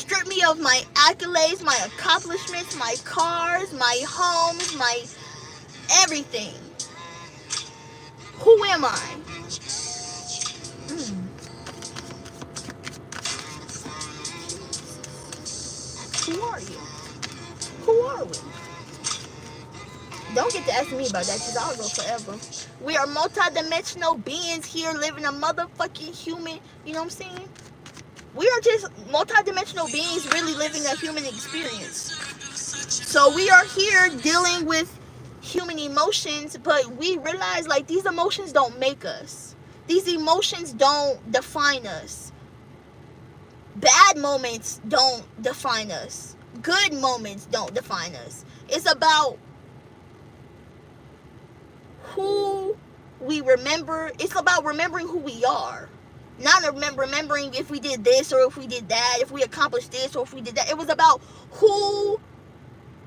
Speaker 1: strip me of my accolades, my accomplishments, my cars, my homes, my everything. Who am I? Who are you? Who are we? Don't get to ask me about that because I'll go forever. We are multi-dimensional beings here living a motherfucking human, you know what I'm saying? We are just multi-dimensional beings really living a human experience. So we are here dealing with human emotions, but we realize like these emotions don't make us. These emotions don't define us. Bad moments don't define us. Good moments don't define us. It's about who we remember. It's about remembering who we are. Not remembering if we did this or if we did that, if we accomplished this or if we did that. It was about who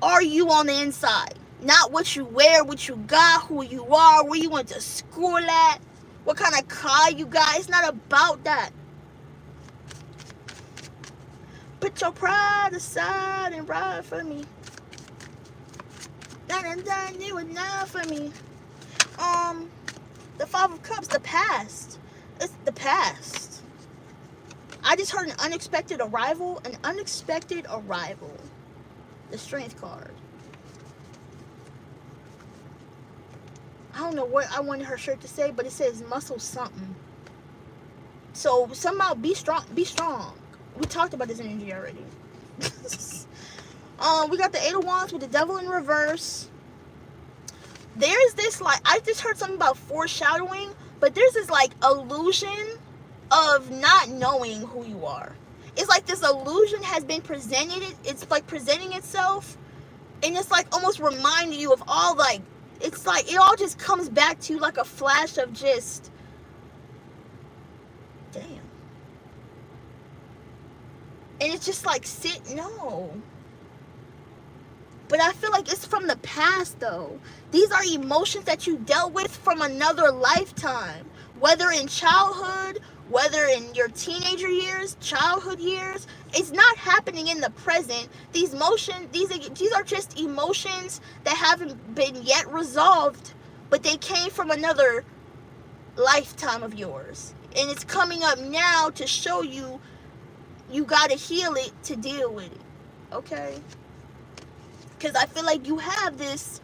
Speaker 1: are you on the inside. Not what you wear, what you got, who you are, where you went to school at, what kind of car you got. It's not about that. Put your pride aside and ride for me. Done, you enough for me. The Five of Cups, the past. It's the past. I just heard an unexpected arrival. An unexpected arrival. The Strength card. I don't know what I wanted her shirt to say, but it says muscle something. So somehow be strong. Be strong. We talked about this energy already. We got the Eight of Wands with the Devil in reverse. There's this like, I just heard something about foreshadowing, but there's this like illusion of not knowing who you are. It's like this illusion has been presented. It's like presenting itself, and it's like almost reminding you of all like, it's like it all just comes back to you like a flash of just, damn. And it's just like, no. But I feel like it's from the past though. These are emotions that you dealt with from another lifetime. Whether in childhood, whether in your teenager years, childhood years. It's not happening in the present. These are just emotions that haven't been yet resolved, but they came from another lifetime of yours. And it's coming up now to show you gotta heal it to deal with it. Okay? Because I feel like you have this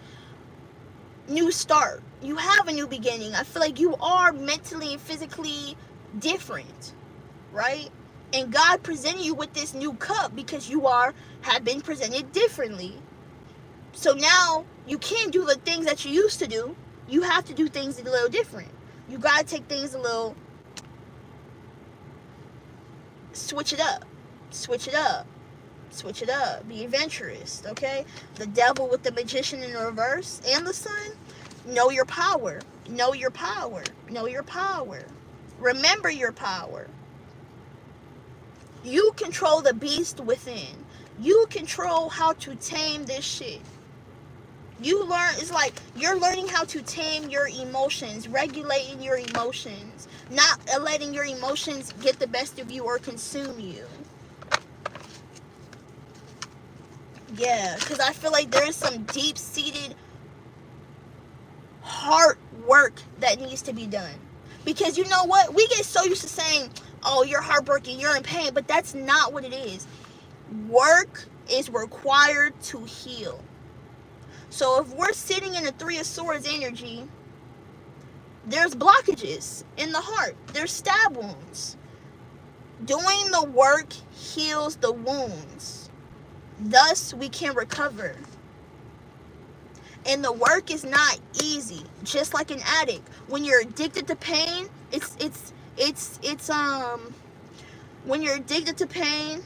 Speaker 1: new start. You have a new beginning. I feel like you are mentally and physically different, right? And God presented you with this new cup because you have been presented differently. So now you can't do the things that you used to do. You have to do things a little different. You got to take things a little, switch it up. Switch it up. Switch it up. Be adventurous, okay? The Devil with the Magician in reverse and the Sun. Know your power. Know your power. Know your power. Remember your power. You control the beast within. You control how to tame this shit. It's like you're learning how to tame your emotions, regulating your emotions, not letting your emotions get the best of you or consume you. Yeah, because I feel like there is some deep-seated heart work that needs to be done. Because you know what? We get so used to saying, oh, you're heartbroken, you're in pain, but that's not what it is. Work is required to heal. So if we're sitting in a Three of Swords energy, there's blockages in the heart. There's stab wounds. Doing the work heals the wounds. Thus, we can recover. And the work is not easy. Just like an addict. When you're addicted to pain, when you're addicted to pain,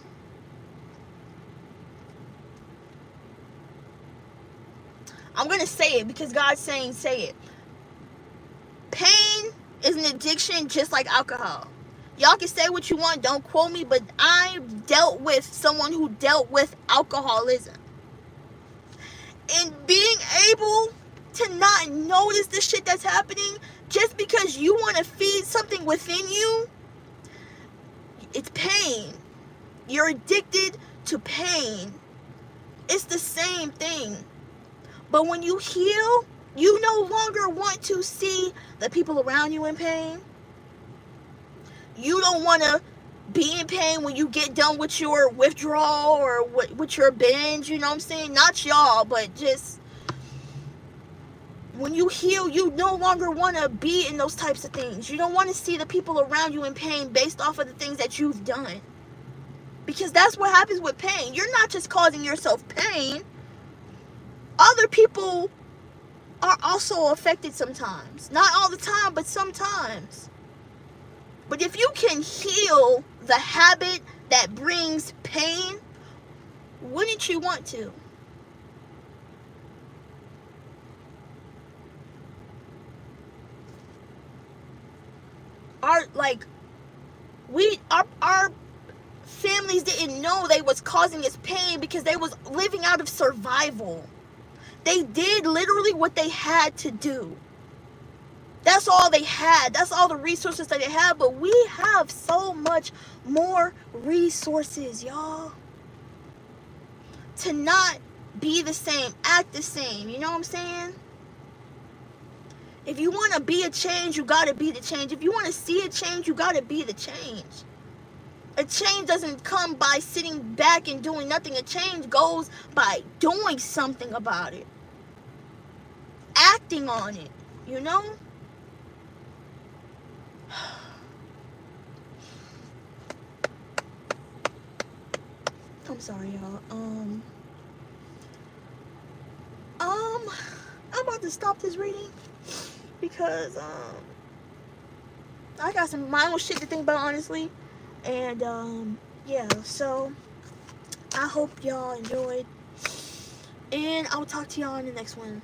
Speaker 1: I'm going to say it because God's saying say it. Pain is an addiction just like alcohol. Y'all can say what you want, don't quote me, but I dealt with someone who dealt with alcoholism. And being able to not notice the shit that's happening just because you want to feed something within you, it's pain. You're addicted to pain. It's the same thing. But when you heal, you no longer want to see the people around you in pain. You don't want to be in pain when you get done with your withdrawal or with your binge, you know what I'm saying? Not y'all, but just when you heal, you no longer want to be in those types of things. You don't want to see the people around you in pain based off of the things that you've done. Because that's what happens with pain. You're not just causing yourself pain. Other people are also affected sometimes. Not all the time, but sometimes. But if you can heal the habit that brings pain, wouldn't you want to? Our families didn't know they was causing us pain because they was living out of survival. They did literally what they had to do. That's all they had. That's all the resources that they had. But we have so much more resources, y'all. To not be the same, act the same. You know what I'm saying? If you want to be a change, you got to be the change. If you want to see a change, you got to be the change. A change doesn't come by sitting back and doing nothing. A change goes by doing something about it. Acting on it, you know? I'm sorry, y'all. I'm about to stop this reading because I got some my own shit to think about, honestly. And yeah, so I hope y'all enjoyed, and I'll talk to y'all in the next one.